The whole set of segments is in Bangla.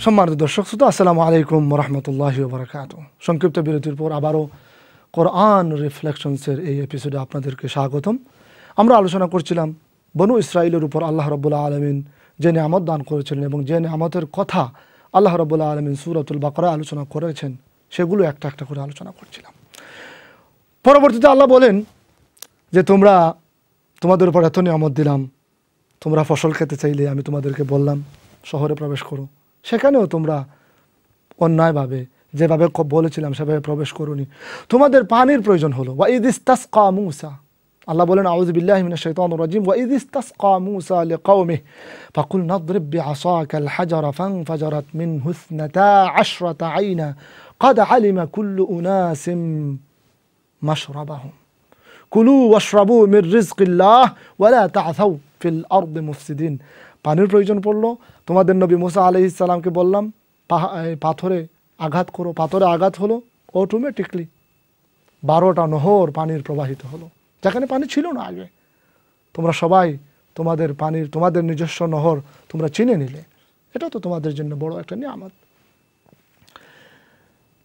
সম্মানিত দর্শক শ্রোতা, আসসালামু আলাইকুম রহমতুল্লাহি ওয়া বারাকাতুহু। সংক্ষিপ্ত বিরতির পর আবারও কোরআন রিফ্লেকশনসের এই এপিসোডে আপনাদেরকে স্বাগতম। আমরা আলোচনা করছিলাম বনু ইসরাইলের উপর আল্লাহ রাব্বুল আলামিন যে নিয়ামত দান করেছিলেন এবং যে নিয়ামতের কথা আল্লাহ রাব্বুল আলামিন সূরাতুল বাকারায় আলোচনা করেছেন, সেগুলো একটা একটা করে আলোচনা করছিলাম। পরবর্তীতে আল্লাহ বলেন যে তোমাদের উপর এত নিয়ামত দিলাম, তোমরা ফসল খেতে চাইলে আমি তোমাদেরকে বললাম শহরে প্রবেশ করো, সেখানেও তোমরা অন্যায়ভাবে যেভাবে বলেছিলাম সেভাবে প্রবেশ করোনি, তোমাদের পানির প্রয়োজন হলো। ওয়াইদ ইস্তাসকা মূসা, আল্লাহ বলেন আউযু বিল্লাহি মিনাশ শাইতানির রাজিম, ওয়াইদ ইস্তাসকা মূসা লিকাওমিহি ফাকুলনা اضرب بعصاك الحجر فانفجرت منه 12 عينا قد علم كل أناس مشربهم كلوا واشربوا من رزق الله ولا تعثوا في الأرض مفسدين। পানির প্রয়োজন পড়লো, তোমাদের নবী মুসা আলাইহিস সালামকে বললাম পাথরে আঘাত করো, পাথরে আঘাত হলো, অটোমেটিকলি 12টা নহর পানির প্রবাহিত হলো, যেখানে পানি ছিল না আগে। তোমরা সবাই তোমাদের নিজস্ব নহর তোমরা চিনে নিলে, এটা তো তোমাদের জন্য বড় একটা নিয়ামত।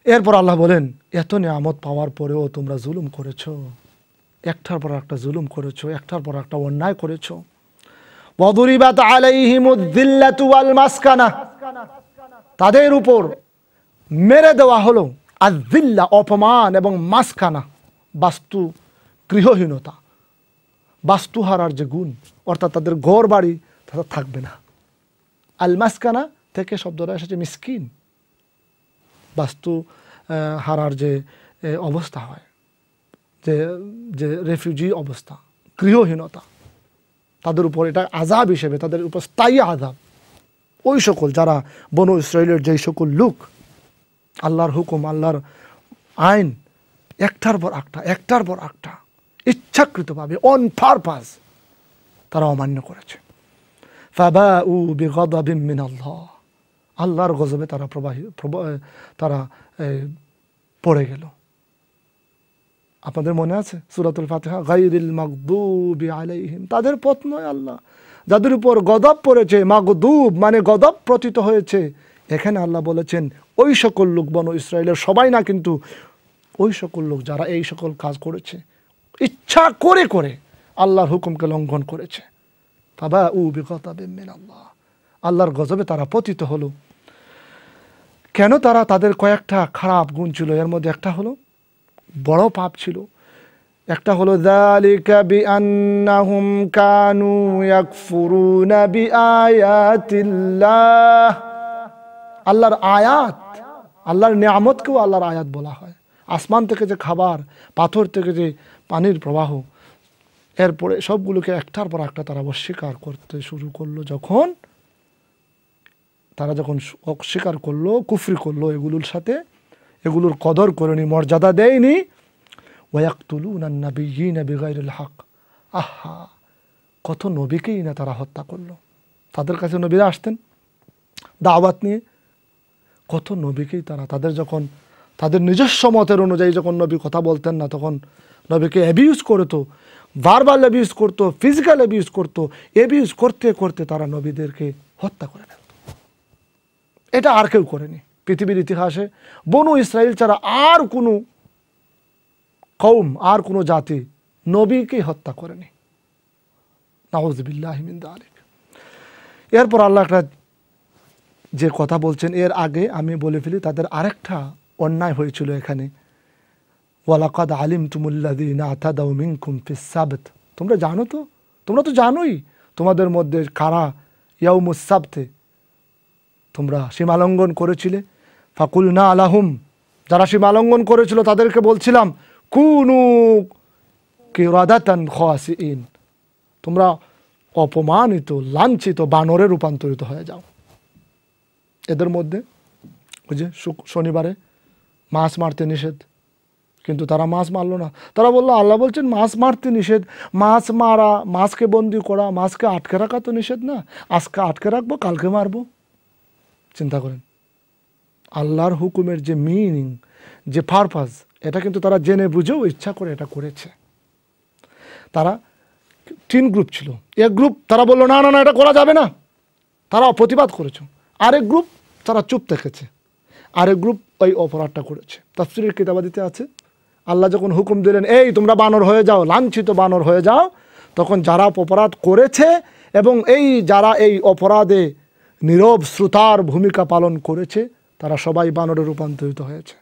এরপর আল্লাহ বলেন এত নিয়ামত পাওয়ার পরেও তোমরা জুলুম করেছো, একটার পর একটা জুলুম করেছো, একটার পর একটা অন্যায় করেছো। ওয়াদুরিবাত আলাইহিমুদ যিল্লাতু ওয়াল মাসকানা, তাদের উপর মেরে দেওয়া হলো আয-যিল্লা অপমান এবং মাসকানা বাস্তু গৃহহীনতা, বাস্তুহারার যে গুণ, অর্থাৎ তাদের ঘর বাড়ি তাদের থাকবে না। আল মাসকানা থেকে শব্দটা এসেছে মিসকিন, বাস্তু হারার যে অবস্থা হয়, যে রেফিউজি অবস্থা, গৃহহীনতা, তাদের উপর এটা আযাব হিসেবে, তাদের উপর স্থায়ী আযাব। ওই সকল যারা বনু ইসরাইলের যেই সকল লোক আল্লাহর হুকুম, আল্লাহর আইন একটার পর একটা ইচ্ছাকৃতভাবে অন পারপাস তারা অমান্য করেছে। ফাবাউ বিগাদাবিন মিনাল্লাহ, আল্লাহর গজবে তারা পড়ে গেল। আপনাদের মনে আছে সূরাতুল ফাতিহা, গায়রিল মাগদুবি আলাইহিম, তাদের পথ নয় আল্লাহ, যাদের উপর গজব পড়েছে। মাগদুব মানে গজব পতিত হয়েছে। এখানে আল্লাহ বলেছেন ওই সকল লোক, বনু ইসরাইলের সবাই না, কিন্তু ওই সকল লোক যারা এই সকল কাজ করেছে, ইচ্ছা করে করে আল্লাহর হুকুমকে লঙ্ঘন করেছে। ফাবাউ বিগাদাবিন মিনাল্লাহ, আল্লাহর গজবে তারা পতিত হলো। কেন? তাদের কয়েকটা খারাপ গুণ ছিল, এর মধ্যে একটা হলো বড় পাপ ছিল। একটা হলো যালিকা বিআন্নাহুম কানু ইয়াকফুরুনা বিআয়াতিল্লাহ, আল্লাহর আয়াত, আল্লাহর নিয়ামতকেও আল্লাহর আয়াত বলা হয়। আসমান থেকে যে খাবার, পাথর থেকে যে পানির প্রবাহ, এরপরে সবগুলোকে একটার পর একটা তারা অস্বীকার করতে শুরু করলো। তারা যখন অস্বীকার করলো, কুফরি করলো এগুলোর সাথে, এগুলোর কদর করেনি, মর্যাদা দেয়নি। ওয়ায়াকতুলুনান নাবিয়্যিনা বিগাইরিল হক, আহা, কত নবীকেই না তারা হত্যা করলো। তাদের কাছে নবীরা আসতেন দাওয়াত নিয়ে, কত নবীকেই তাদের নিজস্ব মতের অনুযায়ী যখন নবী কথা বলতেন না, তখন নবীকে অ্যাবিউজ করতো, ভার্বাল অ্যাবিউজ করতো, ফিজিক্যাল অ্যাবিউজ করতো। অ্যাবিউজ করতে করতে তারা নবীদেরকে হত্যা করে ফেলত। এটা আর কেউ করেনি পৃথিবীর ইতিহাসে। বনু ইসরাইল ছাড়া আর কোনো কওম, আর কোনো জাতি নবীকে হত্যা করেনি। নাউযু বিল্লাহি মিন যালিক। এরপর আল্লাহ একটা যে কথা বলছেন, এর আগে আমি বলে ফেলি, তাদের আরেকটা অন্যায় হয়েছিল এখানে। ওয়ালাকাদ আলিমতুমুল্লাযীনা আতাদাউ মিনকুম ফিস সাবত, তোমরা তো জানোই তোমাদের মধ্যে কারা ইয়াউমুস সাবতে তোমরা সীমালঙ্ঘন করেছিলে। ফাকুলনা লাহুম, যারা সীমালঙ্ঘন করেছিল তাদেরকে বলছিলাম কুনু কিরাদাতান খাসিইন, তোমরা অপমানিত, লাঞ্ছিত বানরে রূপান্তরিত হয়ে যাও। এদের মধ্যে ওই যে শনিবারে মাছ মারতে নিষেধ, কিন্তু তারা মাছ মারলো না। তারা বললো আল্লাহ বলছেন মাছ মারতে নিষেধ, মাছ মারা, মাছকে বন্দি করা, মাছকে আটকে রাখা তো নিষেধ না, আজকে আটকে রাখবো, কালকে মারবো। চিন্তা করেন আল্লাহর হুকুমের যে মিনিং, যে পারপাস, এটা কিন্তু তারা জেনে বুঝেও ইচ্ছা করে এটা করেছে। তারা 3 গ্রুপ ছিল। এক গ্রুপ তারা বললো না, এটা করা যাবে না, তারা প্রতিবাদ করেছে। আরেক গ্রুপ তারা চুপ থেকেছে, আরেক গ্রুপ ওই অপরাধটা করেছে। তাফসীরের কিতাবাদিতে আছে আল্লাহ যখন হুকুম দিলেন এই তোমরা বানর হয়ে যাও, লাঞ্ছিত বানর হয়ে যাও, তখন যারা অপরাধ করেছে এবং এই যারা এই অপরাধে নীরব শ্রোতার ভূমিকা পালন করেছে তারা সবাই বানরে রূপান্তরিত হয়েছে।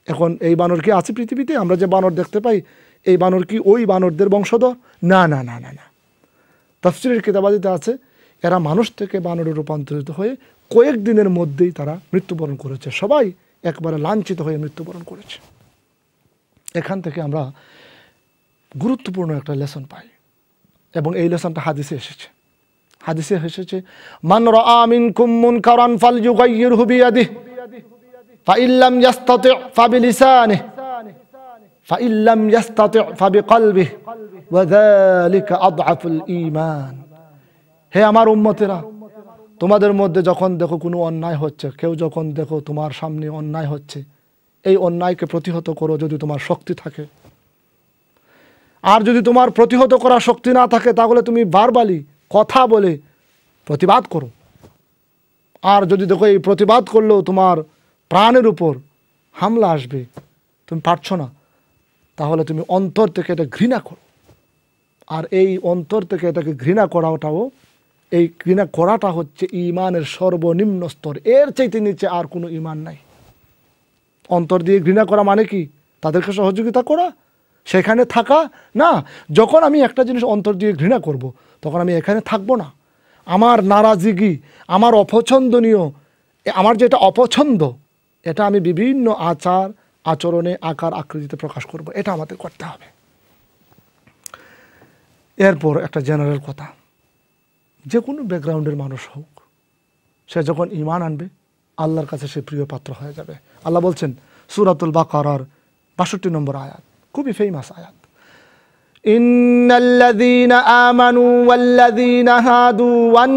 এখন এই বানর কি আছে পৃথিবীতে? আমরা যে বানর দেখতে পাই এই বানর কি ওই বানরদের বংশধর? না না না না না। তাফসীরের কিতাবাদিতে আছে এরা মানুষ থেকে বানরে রূপান্তরিত হয়ে কয়েকদিনের মধ্যেই তারা মৃত্যুবরণ করেছে, সবাই একবারে লাঞ্ছিত হয়ে মৃত্যুবরণ করেছে। এখান থেকে আমরা গুরুত্বপূর্ণ একটা লেসন পাই এবং এই লেসনটা হাদিসে এসেছে। হাদিসে এসেছে মান রাআ মিনকুম মুনকারান ফালইয়ুগাইয়িরহু বিয়াদিহি ফাইন লাম ইস্তাতি' ফাবিলিসানিহি ফাইন লাম ইস্তাতি' ফাবিকলবিহি ওয়া যালিকা আযআফুল ঈমান। হে আমার উম্মতেরা, তোমাদের মধ্যে যখন দেখো কোনো অন্যায় হচ্ছে, কেউ যখন দেখো তোমার সামনে অন্যায় হচ্ছে, এই অন্যায়কে প্রতিহত করো যদি তোমার শক্তি থাকে। আর যদি তোমার প্রতিহত করার শক্তি না থাকে তাহলে তুমি ভার্বালি কথা বলে প্রতিবাদ করো। আর যদি দেখো এই প্রতিবাদ করলেও তোমার প্রাণের উপর হামলা আসবে, তুমি পারছো না, তাহলে তুমি অন্তর থেকে এটা ঘৃণা করো। আর এই অন্তর থেকে এটাকে ঘৃণা করাটাও, এই ঘৃণা করাটা হচ্ছে ঈমানের সর্বনিম্ন স্তর। এর চাইতে নিচে আর কোনো ঈমান নাই। অন্তর দিয়ে ঘৃণা করা মানে কি? তাদেরকে সহযোগিতা করা, সেখানে থাকা না। যখন আমি একটা জিনিস অন্তর দিয়ে ঘৃণা করব, তখন আমি এখানে থাকবো না। আমার নারাজিগি, আমার অপছন্দনীয়, আমার যেটা অপছন্দ, এটা আমি বিভিন্ন আচার আচরণে আকার আকৃতিতে প্রকাশ করব। এটা আমাদের করতে হবে। এরপর একটা জেনারেল কথা, যে কোনো ব্যাকগ্রাউন্ডের মানুষ হোক, সে যখন ঈমান আনবে আল্লাহর কাছে সে প্রিয় পাত্র হয়ে যাবে। আল্লাহ বলছেন সূরাতুল বাকারার ৬২ নম্বর আয়াত, খুবই ফেমাস আয়াত, ইন্নাল্লাযীনা আমানু ওয়াল্লাযীনা হাদু ওয়ান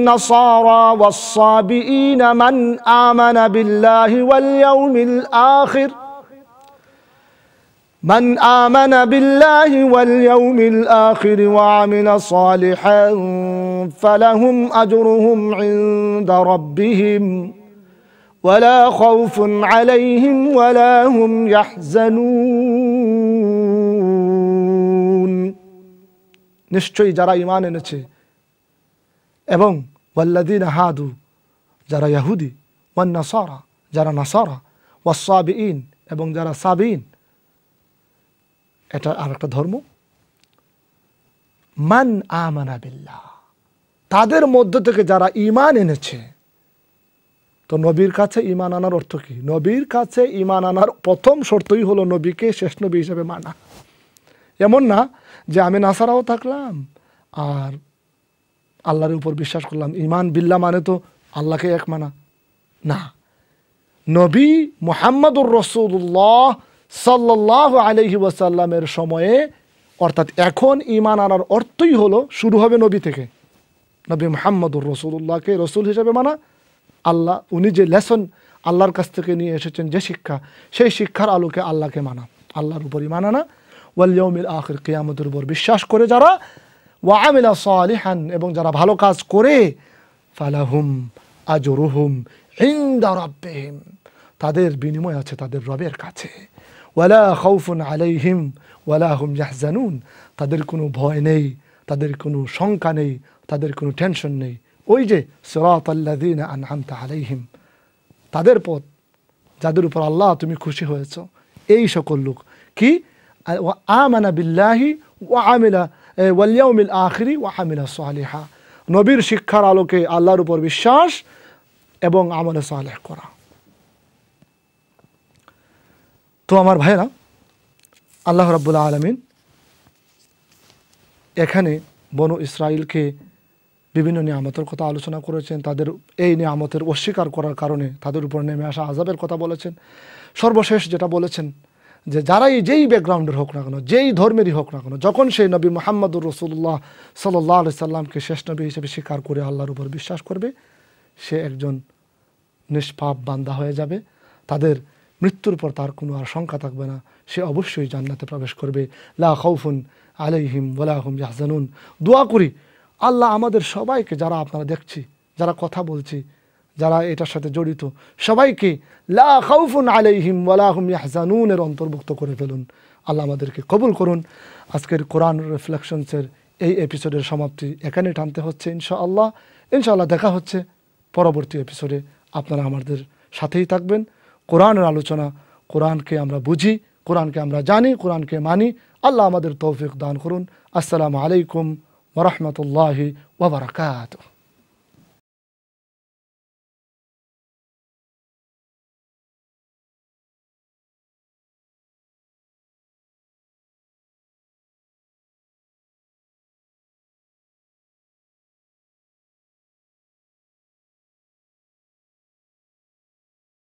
নাসারা ওয়াস-সাবিঈনা মান আমানা বিল্লাহি ওয়াল ইয়াউমিল আখির من آمن بالله واليوم الآخر وعمل صالحا فلهم أجرهم عند ربهم ولا خوف عليهم ولا هم يحزنون। নিশ্চয়ই যারা ঈমান এনেছে এবং ওয়াল্লাযীনা হাদু যারা ইহুদি, ওয়ান নাসারা যারা নাসারা, ওয়াস-সাবিঈন এবং যারা সাবিঈন, এটা আর একটা ধর্ম, মান আমানা বিল্লাহ, তাদের মধ্য থেকে যারা ঈমান এনেছে। তো নবীর কাছে ঈমান আনার অর্থ কি? নবীর কাছে ঈমান আনার প্রথম শর্তই হলো নবীকে শেষ নবী হিসেবে মানা। এমন না যে আমি নাসারাও থাকলাম আর আল্লাহর উপর বিশ্বাস করলাম। ঈমান বিল্লাহ মানে তো আল্লাহকে এক মানা না। নবী মুহাম্মদুর রাসূলুল্লাহ সাল্লাল্লাহু আলাইহি ওয়াসাল্লামের সময়ে, অর্থাৎ এখন ঈমান আনার অর্থই হলো শুরু হবে নবী থেকে। নবী মুহাম্মদুর রাসূলুল্লাহকে রসুল হিসেবে মানা, আল্লাহ উনি যে লেসন আল্লাহর কাছ থেকে নিয়ে এসেছেন, যে শিক্ষা, সেই শিক্ষার আলোকে আল্লাহকে মানা, আল্লাহর উপর ঈমান আনা। ওয়াল ইয়াউমিল আখির, কিয়ামতের উপর বিশ্বাস করে যারা, ওয়া আমিলা সালিহান এবং যারা ভালো কাজ করে, ফালাহুম আজরুহুম ইনদা রাব্বিহিম, তাদের বিনিময় আছে তাদের রবের কাছে। ওয়ালা খাউফুন আলাইহিম ওয়ালা হুম ইয়াহজানুন, তাদের কোনো ভয় নেই, তাদের কোনো শঙ্কা নেই, তাদের কোনো টেনশন নেই। ওই যে সিরাতাল্লাযীনা আনআমতা আলাইহিম, তাদের পথ যাদের উপর আল্লাহ তুমি খুশি হয়েছ, এই সকল লোক কি আমানা বিল্লাহি ওয়া আমিলা ওয়াল ইয়াউমিল আখিরি ওয়া আমিলা সালিহা, নবীর শিক্ষার আলোকে আল্লাহর উপর বিশ্বাস এবং আমলে সালেহ করা। তো আমার ভাইরা, আল্লাহ রাব্বুল আলামিন এখানে বনু ইসরাইলকে বিভিন্ন নিয়ামতের কথা আলোচনা করেছেন। তাদের এই নিয়ামতের অস্বীকার করার কারণে তাদের উপর নেমে আসা আযাবের কথা বলেছেন। সর্বশেষ যেটা বলেছেন যে যারাই যেই ব্যাকগ্রাউন্ডের হোক না কেন, যেই ধর্মেরই হোক না কেন, যখন সেই নবী মুহাম্মদুর রাসূলুল্লাহ সাল্লাল্লাহু আলাইহি সাল্লামকে শেষ নবী হিসেবে স্বীকার করে আল্লাহর উপর বিশ্বাস করবে, সে একজন নিষ্পাপ বান্দা হয়ে যাবে। তাদের মৃত্যুর পর তার কোনো আর শঙ্কা থাকবে না, সে অবশ্যই জান্নাতে প্রবেশ করবে। লা খাউফুন আলাইহিম ওয়ালা হুম ইয়াহজানুন। দোয়া করি আল্লাহ আমাদের সবাইকে, যারা আপনারা দেখছি, যারা কথা বলছি, যারা এটার সাথে জড়িত সবাইকে লা খাউফুন আলাইহিম ওয়ালা হুম ইয়াহজানুন এর অন্তর্ভুক্ত করে ফেলুন। আল্লাহ আমাদেরকে কবুল করুন। আজকের কোরআন রিফ্লেকশনসের এই এপিসোডের সমাপ্তি এখানে টানতে হচ্ছে ইনশাআল্লাহ। ইনশাআল্লাহ দেখা হচ্ছে পরবর্তী এপিসোডে। আপনারা আমাদের সাথেই থাকবেন। কোরআনের আলোচনা, কোরআনকে আমরা বুঝি, কোরআনকে আমরা জানি, কোরআনকে মানি। আল্লাহ আমাদের তৌফিক দান করুন। আসসালামু আলাইকুম ওয়া রাহমাতুল্লাহি ওয়া বারাকাতুহু।